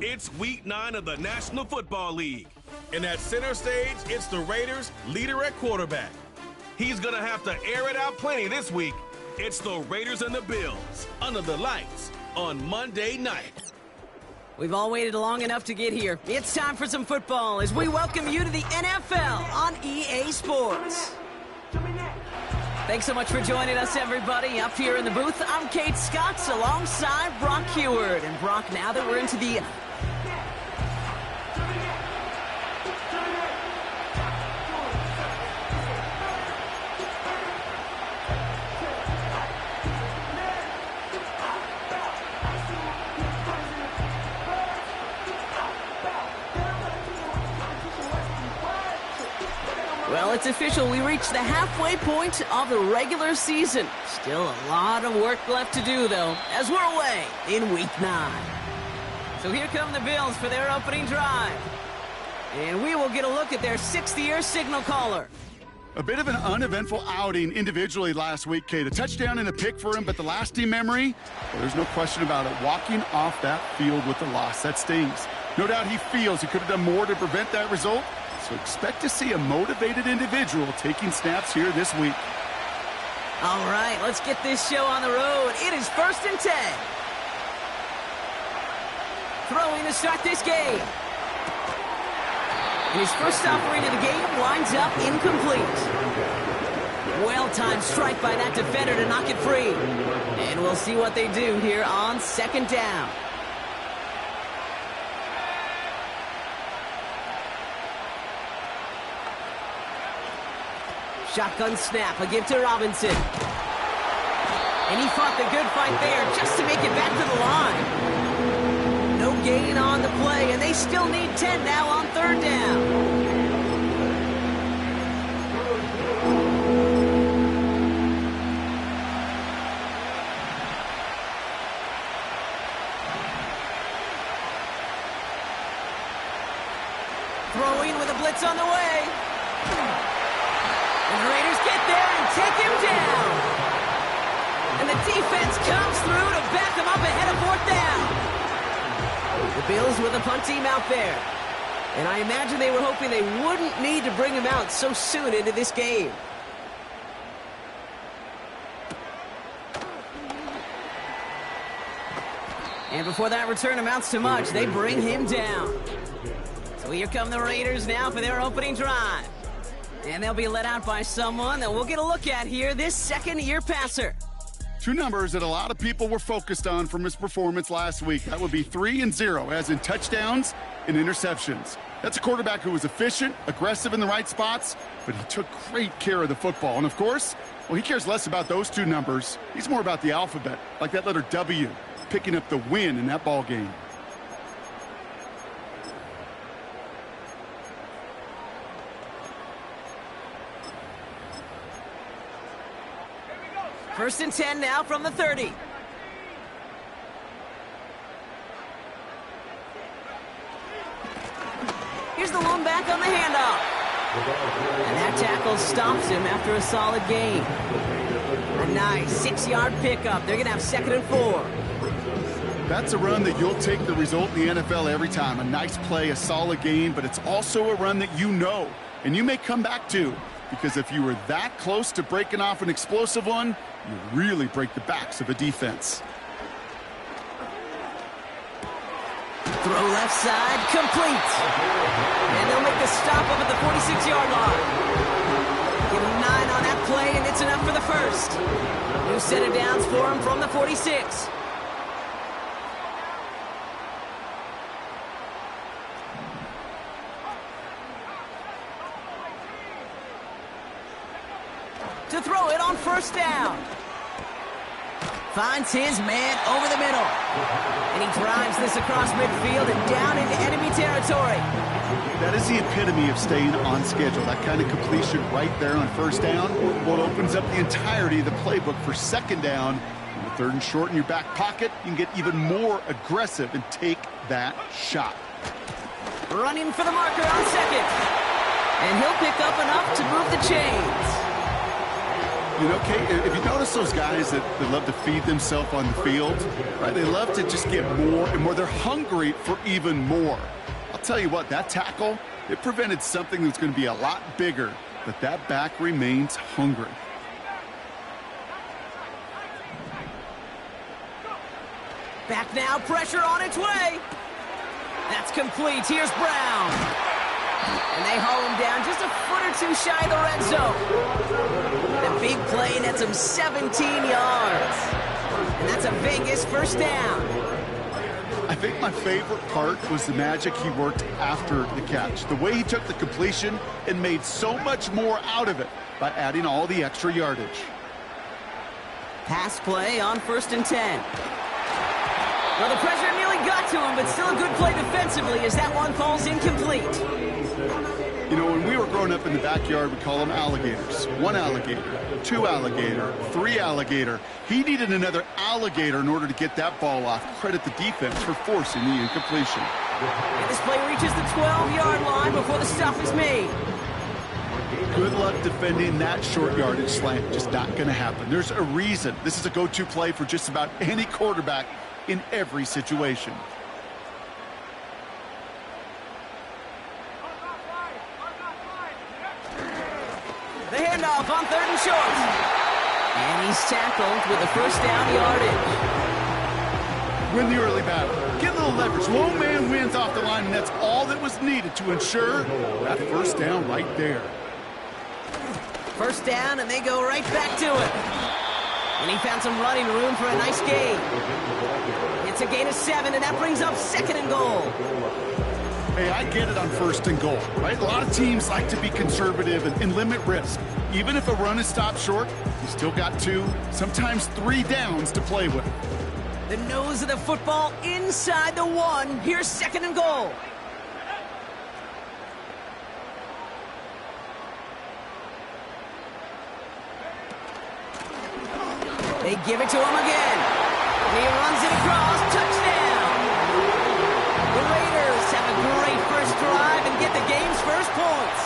It's week 9 of the National Football League. And at center stage, it's the Raiders' leader at quarterback. He's going to have to air it out plenty this week. It's the Raiders and the Bills under the lights on Monday night. We've all waited long enough to get here. It's time for some football as we welcome you to the NFL on EA Sports. Thanks so much for joining us, everybody. Up here in the booth, I'm Kate Scotts alongside Brock Heward. And Brock, now that we're into the... Well, it's official. We reached the halfway point of the regular season. Still a lot of work left to do, though, as we're away in Week 9. So here come the Bills for their opening drive. And we will get a look at their 6th-year signal caller. A bit of an uneventful outing individually last week, Kate. A touchdown and a pick for him, but the lasting memory, well, there's no question about it. Walking off that field with the loss, that stings. No doubt he feels he could have done more to prevent that result. So expect to see a motivated individual taking snaps here this week. All right, let's get this show on the road. It is 1st and 10. Throwing to start this game. His first offering of the game winds up incomplete. Well-timed strike by that defender to knock it free. And we'll see what they do here on 2nd down. Shotgun snap, a give to Robinson. And he fought the good fight there just to make it back to the line. No gain on the play, and they still need 10 now on 3rd down. Throwing with a blitz on the way. And the Raiders get there and take him down. And the defense comes through to back him up ahead of 4th down. The Bills with a punt team out there. And I imagine they were hoping they wouldn't need to bring him out so soon into this game. And before that return amounts to much, they bring him down. So here come the Raiders now for their opening drive. And they'll be let out by someone that we'll get a look at here, this 2nd-year passer. 2 numbers that a lot of people were focused on from his performance last week. That would be 3 and 0, as in touchdowns and interceptions. That's a quarterback who was efficient, aggressive in the right spots, but he took great care of the football. And of course, well, he cares less about those 2 numbers. He's more about the alphabet, like that letter W, picking up the win in that ball game. First and 10 now from the 30. Here's the lone back on the handoff. And that tackle stops him after a solid gain. A nice 6-yard pickup. They're going to have 2nd and 4. That's a run that you'll take the result in the NFL every time. A nice play, a solid gain, but it's also a run that you know, and you may come back to. Because if you were that close to breaking off an explosive one, you really break the backs of a defense. Throw left side, complete. And they'll make the stop up at the 46-yard line. Give him 9 on that play, and it's enough for the first. New set of downs for him from the 46. To throw it on 1st down. Finds his man over the middle. And he drives this across midfield and down into enemy territory. That is the epitome of staying on schedule. That kind of completion right there on 1st down. Well, it opens up the entirety of the playbook for 2nd down. And with 3rd and short in your back pocket, you can get even more aggressive and take that shot. Running for the marker on 2nd. And he'll pick up enough to move the chains. You know, Kate, if you notice those guys that love to feed themselves on the field, right? They love to just get more and more. They're hungry for even more. I'll tell you what, that tackle, it prevented something that's going to be a lot bigger, but that back remains hungry. Back now, pressure on its way. That's complete. Here's Brown. And they haul him down just a foot or two shy of the red zone. The big play nets him 17 yards. And that's a Vegas first down. I think my favorite part was the magic he worked after the catch. The way he took the completion and made so much more out of it by adding all the extra yardage. Pass play on 1st and 10. Well, the pressure nearly got to him, but still a good play defensively as that one falls incomplete. You know, when we were growing up in the backyard, we call them alligators. 1 alligator, 2 alligator, 3 alligator. He needed another alligator in order to get that ball off. Credit the defense for forcing the incompletion. And this play reaches the 12-yard line before the stop is made. Good luck defending that short yardage slant. Just not going to happen. There's a reason. This is a go-to play for just about any quarterback in every situation. The handoff on 3rd and short. And he's tackled with a first down yardage. Win the early battle. Get a little leverage. Lone man wins off the line, and that's all that was needed to ensure that first down right there. First down, and they go right back to it. And he found some running room for a nice gain. It's a gain of 7, and that brings up 2nd and goal. Hey, I get it on 1st and goal, right? A lot of teams like to be conservative and limit risk. Even if a run is stopped short, you still got 2, sometimes 3 downs to play with. The nose of the football inside the 1. Here's 2nd and goal. They give it to him again. And he runs it across. Touchdown. The Raiders have a great first drive and get the game's first points.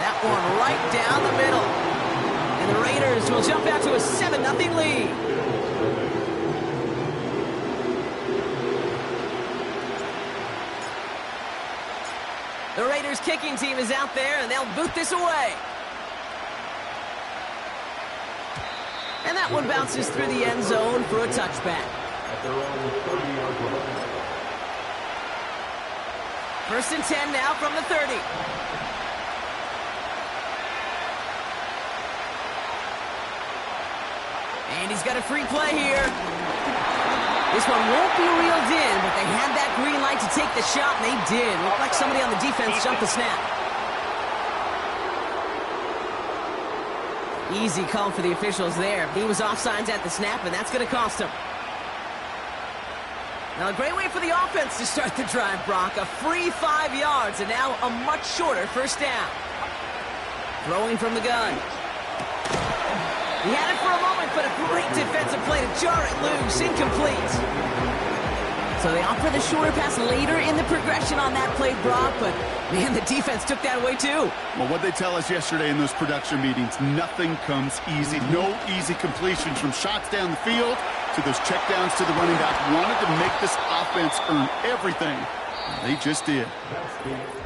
That one right down the middle. And the Raiders will jump out to a 7-0 lead. The Raiders kicking team is out there, and they'll boot this away. And that one bounces through the end zone for a touchback. First and 10 now from the 30. And he's got a free play here. This one won't be reeled in, but they had that green light to take the shot, and they did. Looked like somebody on the defense jumped the snap. Easy call for the officials there. He was offsides at the snap, and that's going to cost him. Now, a great way for the offense to start the drive, Brock. A free 5 yards, and now a much shorter first down. Throwing from the gun. He had it for a moment, but a great defensive play to jar it loose. Incomplete. So they offer the shorter pass later in the progression on that play, Brock, but, man, the defense took that away, too. Well, what they tell us yesterday in those production meetings, nothing comes easy. No easy completions from shots down the field to those checkdowns to the running back. Wanted to make this offense earn everything. They just did.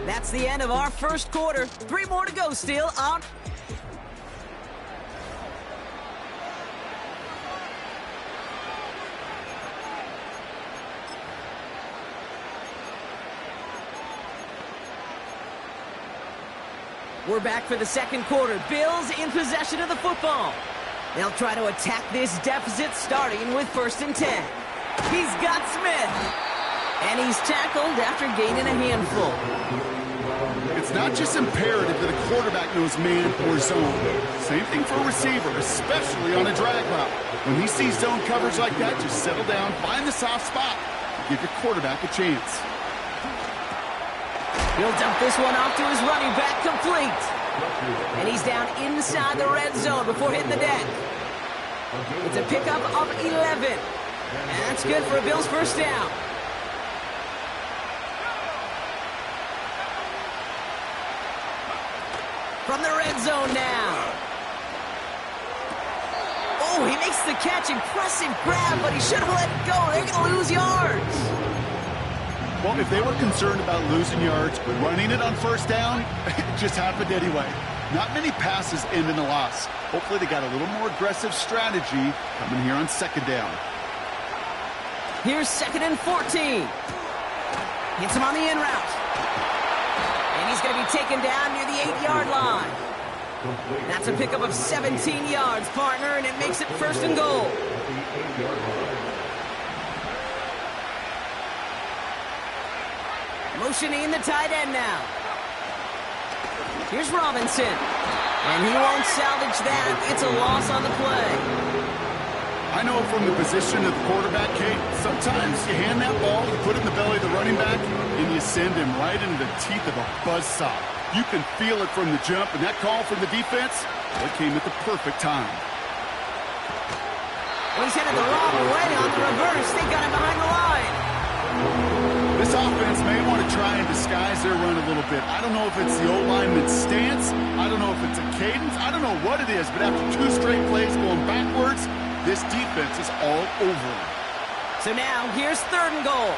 That's the end of our first quarter. 3 more to go still on. We're back for the second quarter. Bills in possession of the football. They'll try to attack this deficit starting with 1st and 10. He's got Smith. And he's tackled after gaining a handful. It's not just imperative that a quarterback knows man or zone. Same thing for a receiver, especially on a drag route. When he sees zone coverage like that, just settle down, find the soft spot, and give your quarterback a chance. He'll dump this one off to his running back, complete. And he's down inside the red zone before hitting the deck. It's a pickup of 11. And that's good for a Bills first down. From the red zone now. Oh, he makes the catch. Impressive grab, but he should have let it go. They're going to lose yards. Well, if they were concerned about losing yards, running it on first down, it just happened anyway. Not many passes end in a loss. Hopefully they got a little more aggressive strategy coming here on second down. Here's 2nd and 14. Hits him on the in route. And he's going to be taken down near the 8-yard line. That's a pickup of 17 yards, partner, and it makes it 1st and goal. Motioning the tight end now. Here's Robinson. And he won't salvage that. It's a loss on the play. I know from the position of the quarterback, Kate, sometimes you hand that ball, you put it in the belly of the running back, and you send him right into the teeth of a buzzsaw. You can feel it from the jump, and that call from the defense, it came at the perfect time. Well, he's headed the wrong way on the reverse. They got him behind the line. This offense may want to try and disguise their run a little bit. I don't know if it's the old lineman's stance. I don't know if it's a cadence. I don't know what it is, but after 2 straight plays going backwards, this defense is all over him. So now, here's 3rd and goal.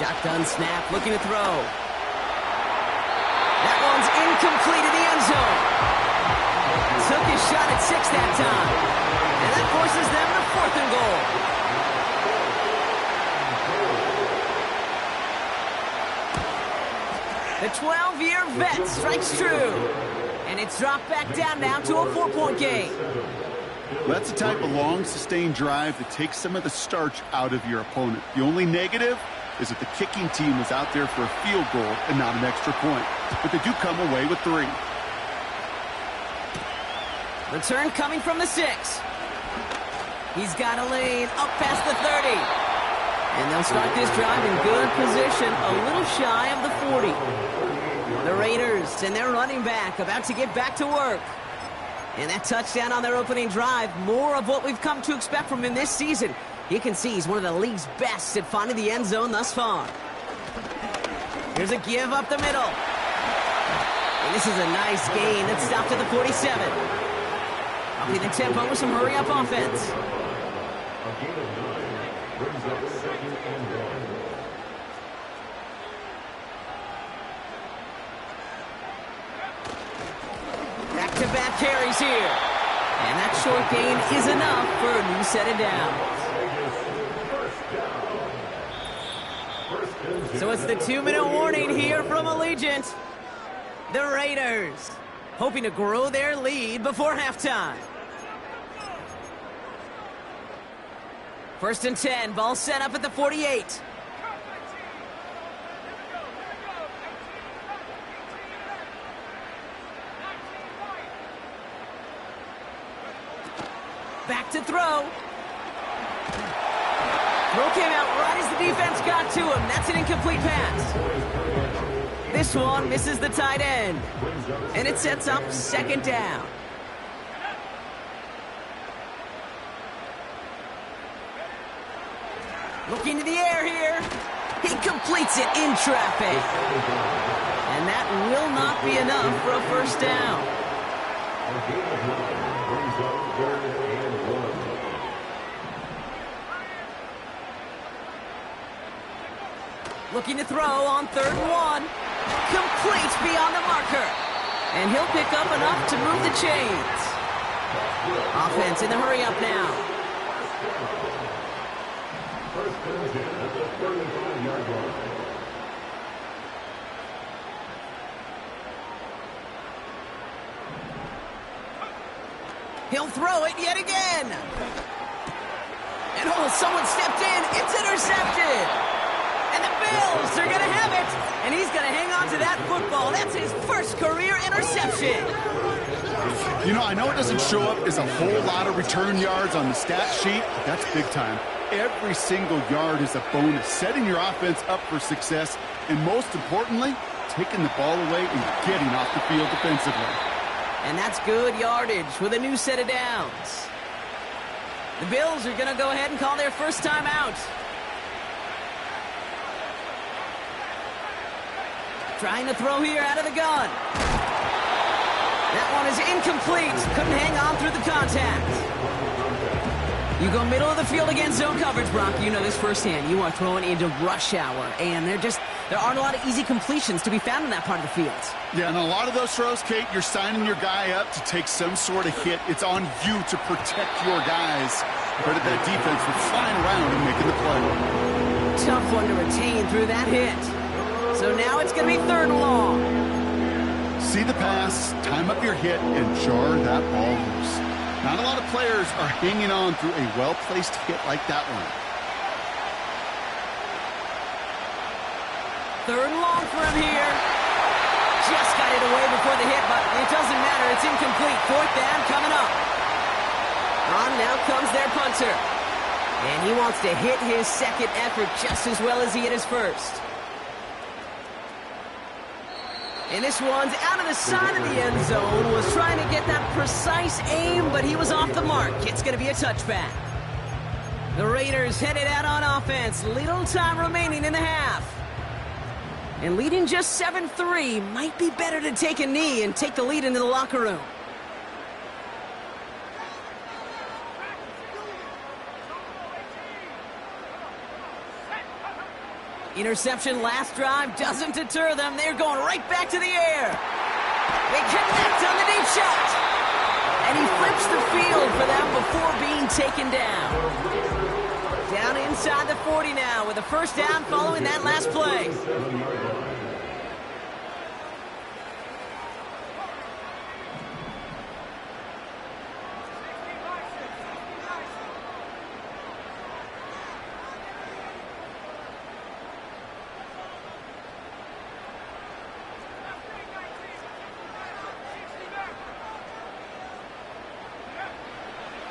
Shotgun snap, looking to throw. That one's incomplete in the end zone. Took his shot at 6 that time. And that forces them to 4th and goal. The 12-year vet strikes true. And it's dropped back down now to a 4-point game. That's the type of long, sustained drive that takes some of the starch out of your opponent. The only negative is that the kicking team was out there for a field goal and not an extra point. But they do come away with 3. Return coming from the 6. He's got a lane up past the 30. And they'll start this drive in good position, a little shy of the 40. The Raiders and their running back about to get back to work. And that touchdown on their opening drive, more of what we've come to expect from him this season. You can see he's one of the league's best at finding the end zone thus far. Here's a give up the middle. And this is a nice gain that stopped at the 47. Upping the tempo with some hurry-up offense. Back-to-back carries here. And that short gain is enough for a new set of downs. So it's the 2-minute warning here from Allegiant. The Raiders hoping to grow their lead before halftime. 1st and 10, ball set up at the 48. Back to throw. Throw came out right as the defense got to him. That's an incomplete pass. This one misses the tight end. And it sets up 2nd down. Looking to the air here. He completes it in traffic. And that will not be enough for a 1st down. Looking to throw on 3rd and 1. Complete beyond the marker. And he'll pick up enough to move the chains. Offense in the hurry up now. He'll throw it yet again. And oh, someone stepped in. It's intercepted. And the Bills are going to have it. And he's going to hang on to that football. That's his 1st career interception. You know, I know it doesn't show up as a whole lot of return yards on the stat sheet, but that's big time. Every single yard is a bonus, setting your offense up for success, and most importantly, taking the ball away and getting off the field defensively. And that's good yardage with a new set of downs. The Bills are going to go ahead and call their first time out. Trying to throw here out of the gun. one is incomplete. Couldn't hang on through the contact. You go middle of the field against zone coverage, Brock. You know this firsthand. You are throwing into rush hour, and there aren't a lot of easy completions to be found in that part of the field. Yeah, and a lot of those throws, Kate, you're signing your guy up to take some sort of hit. It's on you to protect your guys. Credit that defense for flying around and making the play. Tough one to retain through that hit. So now it's going to be 3rd and long. See the pass, time up your hit, and jar that ball loose. Not a lot of players are hanging on through a well-placed hit like that one. 3rd and long for him here. Just got it away before the hit, but it doesn't matter. It's incomplete. 4th down coming up. On now comes their punter. And he wants to hit his second effort just as well as he hit his first. And this one's out of the side of the end zone. Was trying to get that precise aim, but he was off the mark. It's going to be a touchback. The Raiders headed out on offense. Little time remaining in the half. And leading just 7-3, might be better to take a knee and take the lead into the locker room. Interception last drive doesn't deter them. They're going right back to the air. They connect on the deep shot. And he flips the field for them before being taken down. Down inside the 40 now with a 1st down following that last play.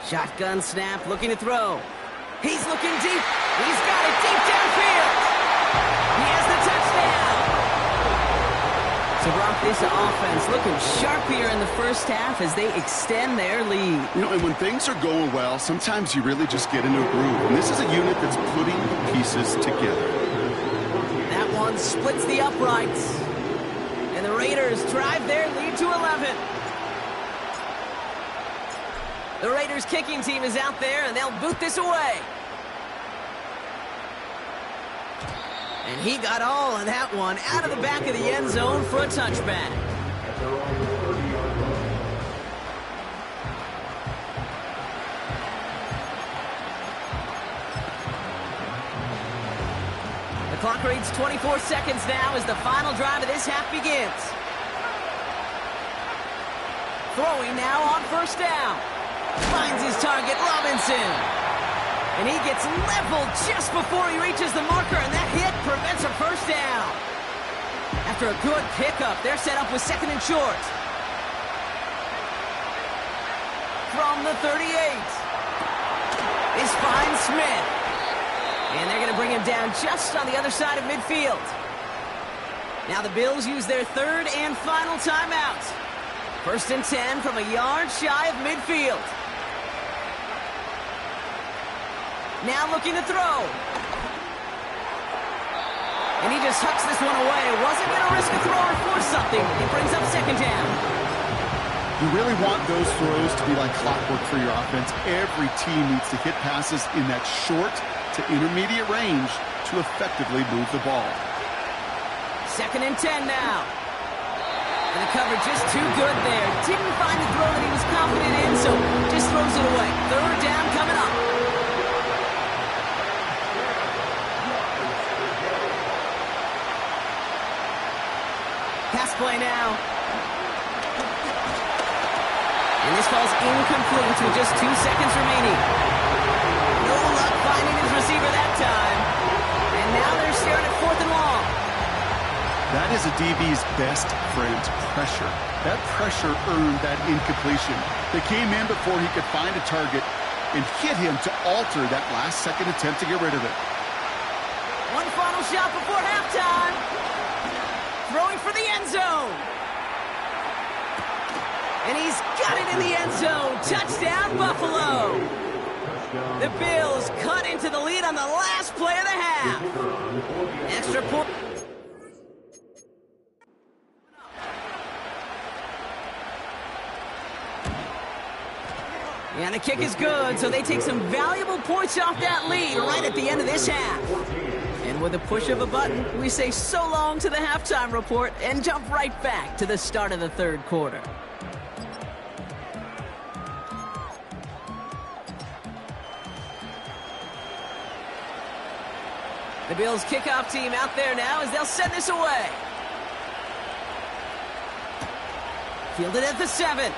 Shotgun snap, looking to throw. He's looking deep. He's got it deep downfield. He has the touchdown. So, Brock, this offense looking sharp here in the 1st half as they extend their lead. You know, and when things are going well, sometimes you really just get into a groove. And this is a unit that's putting the pieces together. That one splits the uprights. And the Raiders drive their lead to 11. The Raiders kicking team is out there, and they'll boot this away. And he got all of that one out of the back of the end zone for a touchback. The clock reads 24 seconds now as the final drive of this half begins. Throwing now on 1st down. Finds his target, Robinson. And he gets leveled just before he reaches the marker, and that hit prevents a 1st down. After a good pickup, they're set up with 2nd and short. From the 38. Is finds Smith. And they're going to bring him down just on the other side of midfield. Now the Bills use their 3rd and final timeout. 1st and 10 from a yard shy of midfield. Now looking to throw. And he just hucks this one away. Wasn't going to risk a throw or force something. It brings up 2nd down. You really want those throws to be like clockwork for your offense. Every team needs to hit passes in that short to intermediate range to effectively move the ball. 2nd and 10 now. And the cover just too good there. Didn't find the throw that he was confident in, so just throws it away. 3rd down coming up. Pass play now. And this falls incomplete with just 2 seconds remaining. No luck finding his receiver that time. And now they're staring at 4th and long. That is a DB's best friend, pressure. That pressure earned that incompletion. They came in before he could find a target and hit him to alter that last-second attempt to get rid of it. One final shot before halftime. Throwing for the end zone. And he's got it in the end zone. Touchdown, Buffalo. The Bills cut into the lead on the last play of the half. Extra point. And the kick is good, so they take some valuable points off that lead right at the end of this half. And with a push of a button, we say so long to the halftime report and jump right back to the start of the third quarter. The Bills kickoff team out there now as they'll send this away. Fielded at the 7.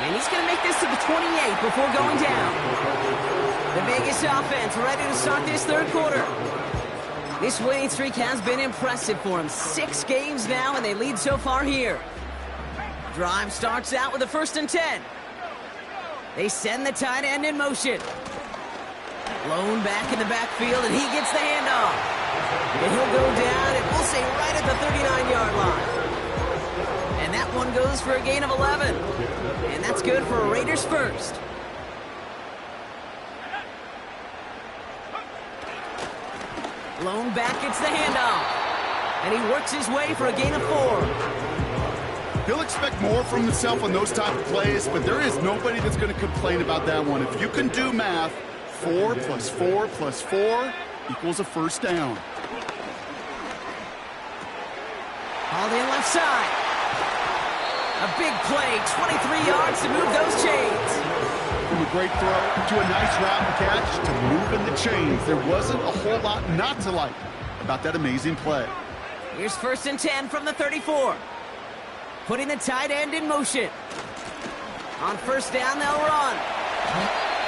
And he's going to make this to the 28 before going down. The Vegas offense ready to start this third quarter. This winning streak has been impressive for them. 6 games now, and they lead so far here. Drive starts out with a 1st and 10. They send the tight end in motion. Blown back in the backfield, and he gets the handoff. And he'll go down, and we'll say right at the 39-yard line. And that one goes for a gain of 11. And that's good for a Raiders first. Blown back gets the handoff. And he works his way for a gain of 4. He'll expect more from himself on those type of plays, but there is nobody that's going to complain about that one. If you can do math, 4 plus 4 plus 4 equals a first down. Hauled in left side. A big play, 23 yards to move those chains. From a great throw to a nice route and catch to moving the chains. There wasn't a whole lot not to like about that amazing play. Here's 1st and 10 from the 34. Putting the tight end in motion. On 1st down, they'll run.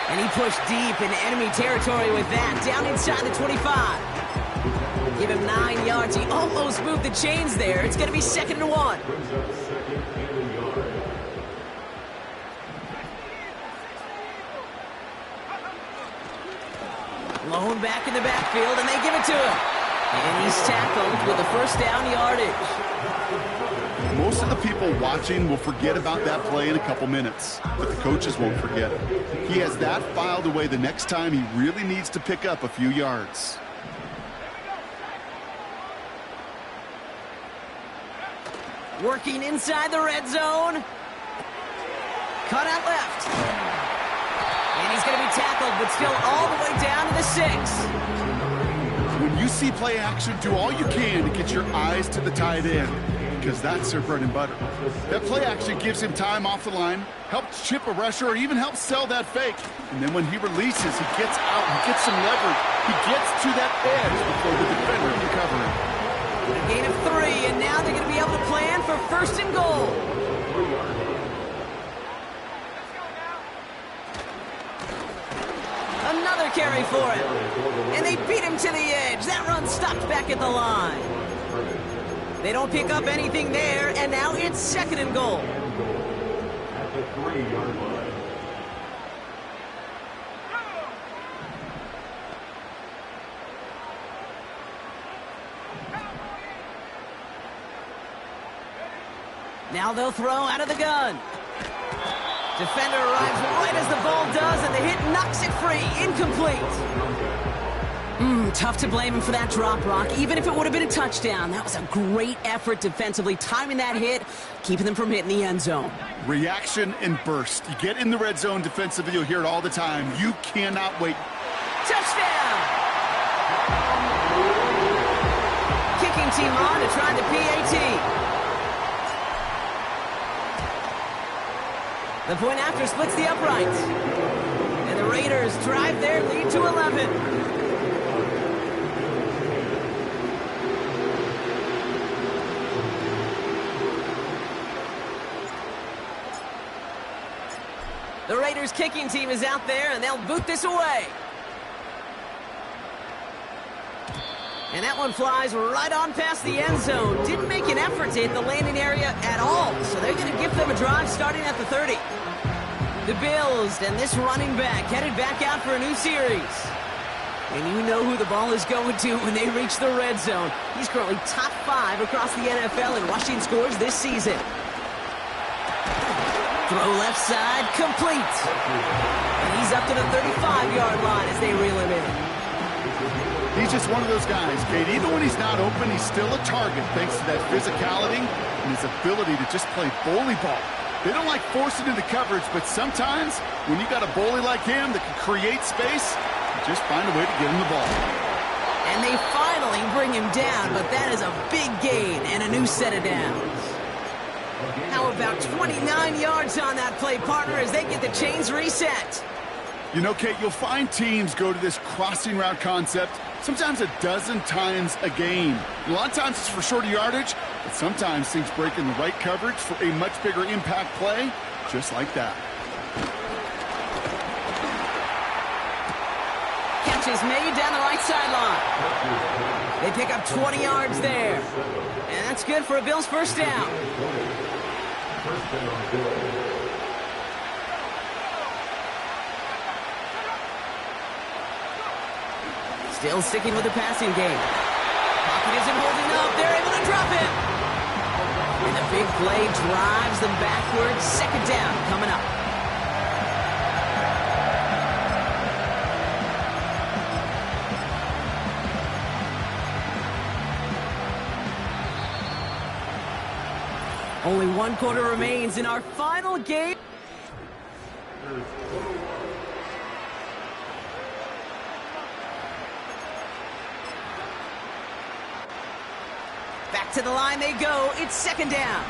And he pushed deep into enemy territory with that, down inside the 25. Give him 9 yards. He almost moved the chains there. It's going to be 2nd and 1. Blown back in the backfield, and they give it to him. And he's tackled with the 1st down yardage. Most of the people watching will forget about that play in a couple minutes, but the coaches won't forget it. He has that filed away the next time he really needs to pick up a few yards. Working inside the red zone. Cut out left. And he's going to be tackled, but still all the way down to the 6. When you see play action, do all you can to get your eyes to the tight end, because that's their bread and butter. That play action gives him time off the line, helps chip a rusher, or even helps sell that fake. And then when he releases, he gets out, he gets some leverage. He gets to that edge before the defender can cover him. A gain of 3, and now they're going to be able to plan for 1st and goal. Another carry for him. And they beat him to the edge. That run stopped back at the line. They don't pick up anything there, and now it's 2nd and goal. At the 3-yard line. Now they'll throw out of the gun. Defender arrives right as the ball does, and the hit knocks it free. Incomplete. Tough to blame him for that drop, Rock. Even if it would have been a touchdown, that was a great effort defensively, timing that hit, keeping them from hitting the end zone. Reaction and burst. You get in the red zone defensively, you'll hear it all the time. You cannot wait. Touchdown! Kicking team on to try the PAT. The point after splits the uprights. And the Raiders drive their lead to 11. The Raiders kicking team is out there, and they'll boot this away. And that one flies right on past the end zone. Didn't make an effort to hit the landing area at all, so they're going to give them a drive starting at the 30. The Bills and this running back headed back out for a new series. And you know who the ball is going to when they reach the red zone. He's currently top 5 across the NFL in rushing scores this season. Throw left side, complete. And he's up to the 35-yard line as they reel him in. He's just one of those guys, Kate. Even when he's not open, he's still a target thanks to that physicality and his ability to just play bully ball. They don't like forcing into coverage, but sometimes when you got a bully like him that can create space, you just find a way to get him the ball. And they finally bring him down, but that is a big gain and a new set of downs. How about 29 yards on that play, partner, as they get the chains reset? You know, Kate, you'll find teams go to this crossing route concept sometimes a dozen times a game. A lot of times it's for shorter yardage, but sometimes things break in the right coverage for a much bigger impact play, just like that. Catch is made down the right sideline. They pick up 20 yards there. And that's good for a Bills first down. Still sticking with the passing game. Pocket isn't holding up. They're able to drop him. And the big play drives them backwards. Second down coming up. Only one quarter remains in our final game. Back to the line they go. It's second down.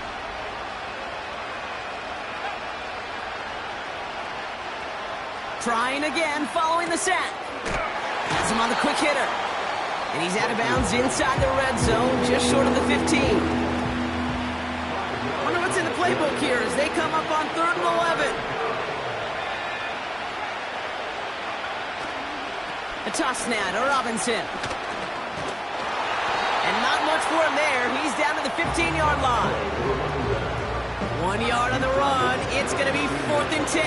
Trying again, following the sack. Has him on the quick hitter. And he's out of bounds inside the red zone, just short of the 15. Wonder what's in the playbook here as they come up on 3rd and 11. A toss now to Robinson. And not much for him there. He's down to the 15-yard line. 1 yard on the run. It's going to be 4th and 10.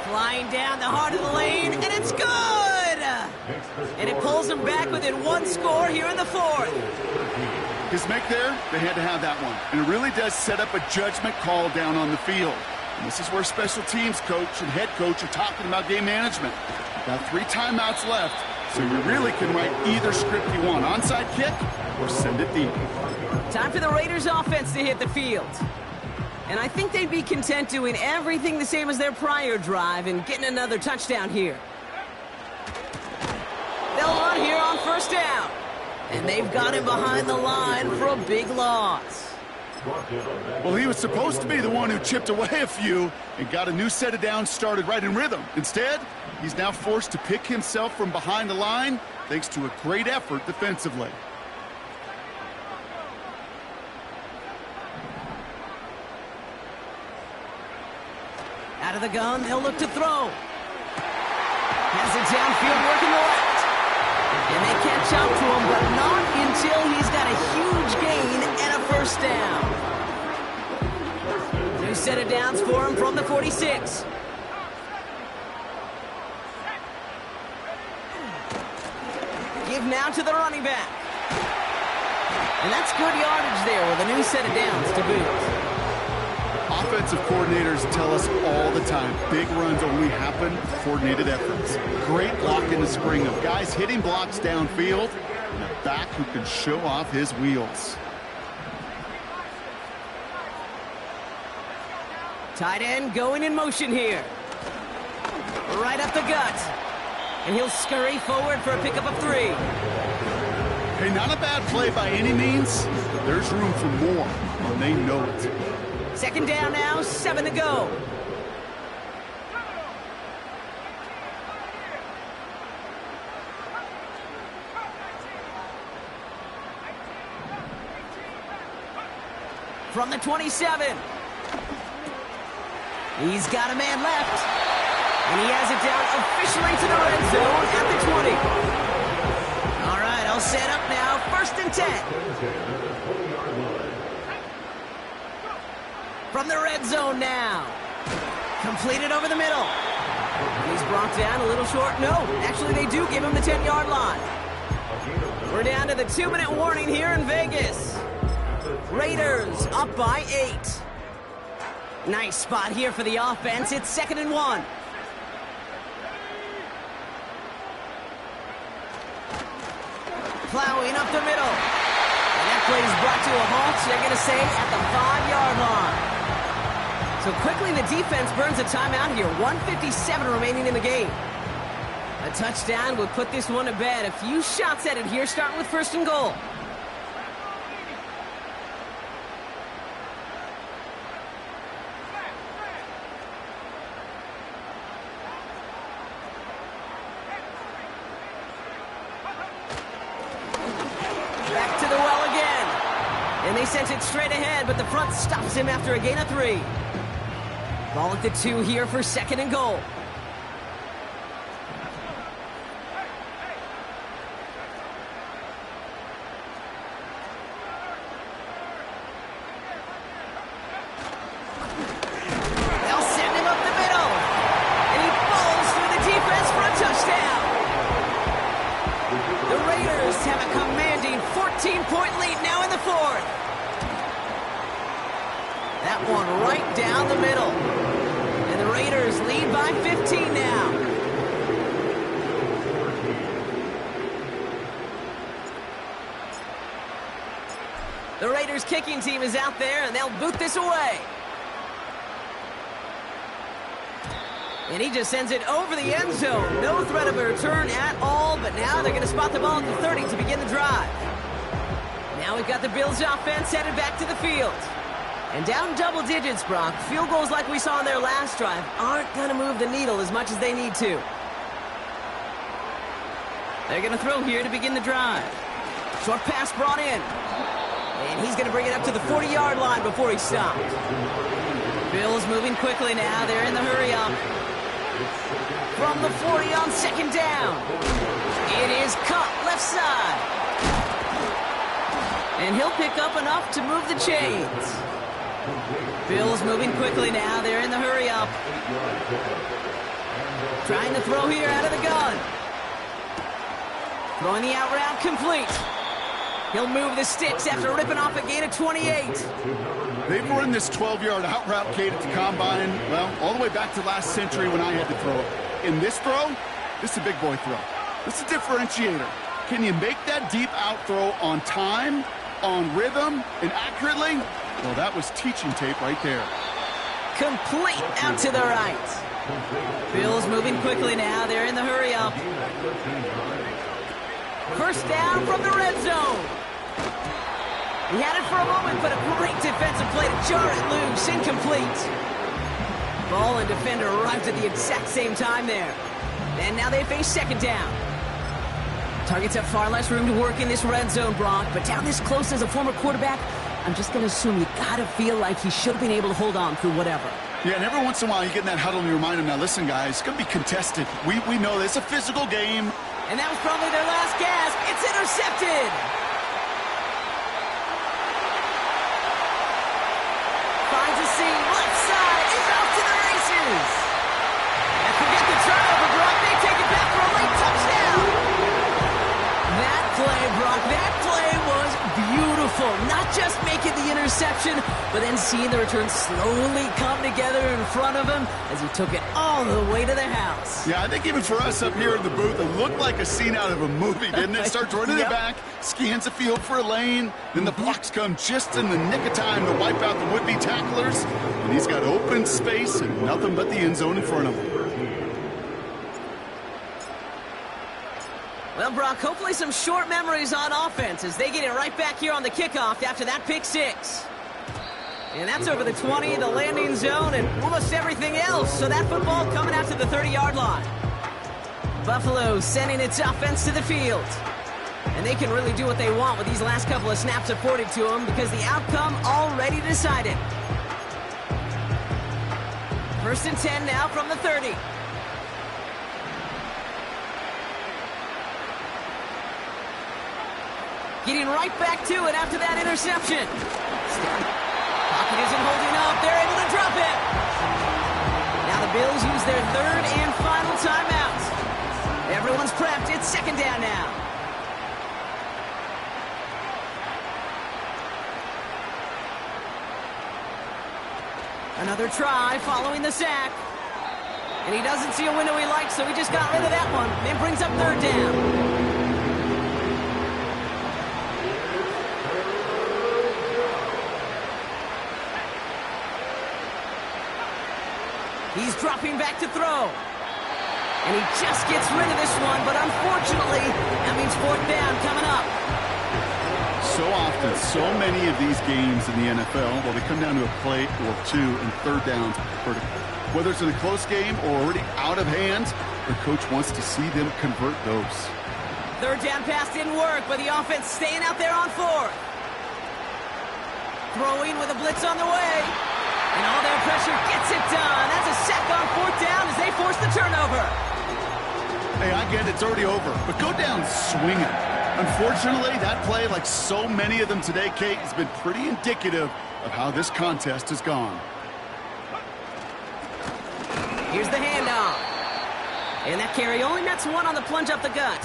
Flying down the heart of the lane, and it's good! And it pulls them back within one score here in the 4th. His make there, they had to have that one. And it really does set up a judgment call down on the field. And this is where special teams coach and head coach are talking about game management. Got 3 timeouts left, so you really can write either script you want. Onside kick or send it deep. Time for the Raiders offense to hit the field. And I think they'd be content doing everything the same as their prior drive and getting another touchdown here. They'll run here on first down. And they've got him behind the line for a big loss. Well, he was supposed to be the one who chipped away a few and got a new set of downs started right in rhythm. Instead, he's now forced to pick himself from behind the line thanks to a great effort defensively. Out of the gun, they'll look to throw. Has it downfield, working the left. And they catch up to him, but not until he's got a huge gain and a first down. New set of downs for him from the 46. Give now to the running back. And that's good yardage there with a new set of downs to boot. Offensive coordinators tell us all the time, big runs only happen with coordinated efforts. Great block in the spring of guys hitting blocks downfield and a back who can show off his wheels. Tight end going in motion here. Right up the gut. And he'll scurry forward for a pickup of 3. Hey, not a bad play by any means, but there's room for more, and they know it. Second down now, 7 to go. From the 27. He's got a man left. And he has it down officially to the red zone at the 20. All right, all set up now. 1st and 10. From the red zone now. Completed over the middle. And he's brought down a little short. No, actually they do give him the 10-yard line. We're down to the 2-minute warning here in Vegas. Raiders up by 8. Nice spot here for the offense. It's 2nd and 1. Plowing up the middle. And that play is brought to a halt. They're going to say at the 5-yard line. So quickly the defense burns a timeout here. 1:57 remaining in the game. A touchdown would put this one to bed. A few shots at it here, starting with 1st and goal. Back to the well again. And they sent it straight ahead, but the front stops him after a gain of 3. Ball at the 2 here for 2nd and goal. They'll send him up the middle. And he falls through the defense for a touchdown. The Raiders have a commanding 14-point lead now in the 4th. That one right down the middle. And the Raiders lead by 15 now. The Raiders kicking team is out there, and they'll boot this away. And he just sends it over the end zone. No threat of a return at all, but now they're going to spot the ball at the 30 to begin the drive. Now we've got the Bills offense headed back to the field. And down double digits, Brock. Field goals like we saw in their last drive aren't going to move the needle as much as they need to. They're going to throw here to begin the drive. Short pass brought in. And he's going to bring it up to the 40-yard line before he stopped. Bills moving quickly now. They're in the hurry-up. From the 40 on 2nd down. It is cut left side. And he'll pick up enough to move the chains. Bills moving quickly now. They're in the hurry-up. Trying to throw here out of the gun. Throwing the out route complete. He'll move the sticks after ripping off a gain of 28. They've run this 12-yard out route, Kate, at the combine, well, all the way back to last century when I had to throw it. In this throw, this is a big boy throw. This is a differentiator. Can you make that deep out throw on time, on rhythm, and accurately? Well, that was teaching tape right there. Complete out to the right. Bills moving quickly now. They're in the hurry-up. 1st down from the red zone. He had it for a moment, but a great defensive play to jar it loose. Incomplete. Ball and defender arrived at the exact same time there. And now they face 2nd down. Targets have far less room to work in this red zone, Brock, but down this close as a former quarterback, I'm just going to assume you got to feel like he should have been able to hold on through whatever. Yeah, and every once in a while you get in that huddle and you remind him, now listen, guys, it's going to be contested. We know this. It's a physical game. And that was probably their last gasp. It's intercepted. Finds a seam. Left side. He's off to the races. And forget the turnover, Brock. They take it back for a late touchdown. That play, Brock, that play was beautiful. Not just making the interception, but then seeing the return slowly come together in front of him as he took it all the way to the house. Yeah, I think even for us up here in the booth, it looked like a scene out of a movie, didn't it? Starts running it back, scans the field for a lane, then the blocks come just in the nick of time to wipe out the would-be tacklers, and he's got open space and nothing but the end zone in front of him. Well, Brock, hopefully some short memories on offense as they get it right back here on the kickoff after that pick 6. And that's over the 20, the landing zone, and almost everything else. So that football coming out to the 30-yard line. Buffalo sending its offense to the field. And they can really do what they want with these last couple of snaps afforded to them because the outcome already decided. 1st and 10 now from the 30. Getting right back to it after that interception. Pocket isn't holding up. They're able to drop it. Now the Bills use their 3rd and final timeout. Everyone's prepped. It's 2nd down now. Another try following the sack. And he doesn't see a window he likes, so he just got rid of that one. It brings up 3rd down. He's dropping back to throw. And he just gets rid of this one, but unfortunately, that means fourth down coming up. So often, so many of these games in the NFL, well, they come down to a play or two and third downs. Whether it's in a close game or already out of hand, the coach wants to see them convert those. Third down pass didn't work, but the offense staying out there on fourth. Throwing with a blitz on the way. And all their pressure gets it done. That's a sack on fourth down as they force the turnover. Hey, I get it, it's already over, but go down swinging. Unfortunately, that play, like so many of them today, Kate, has been pretty indicative of how this contest has gone. Here's the handoff. And that carry only nets one on the plunge up the gut.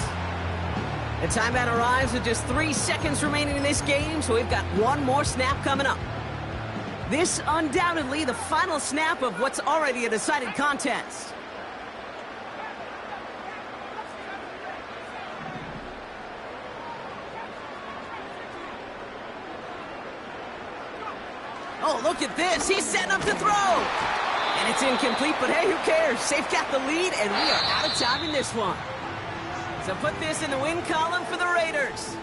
The timeout arrives with just 3 seconds remaining in this game, so we've got one more snap coming up. This undoubtedly the final snap of what's already a decided contest. Oh, look at this. He's setting up to throw. And it's incomplete, but hey, who cares? They've got the lead, and we are out of time in this one. So put this in the win column for the Raiders.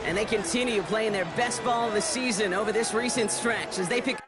And they continue playing their best ball of the season over this recent stretch as they pick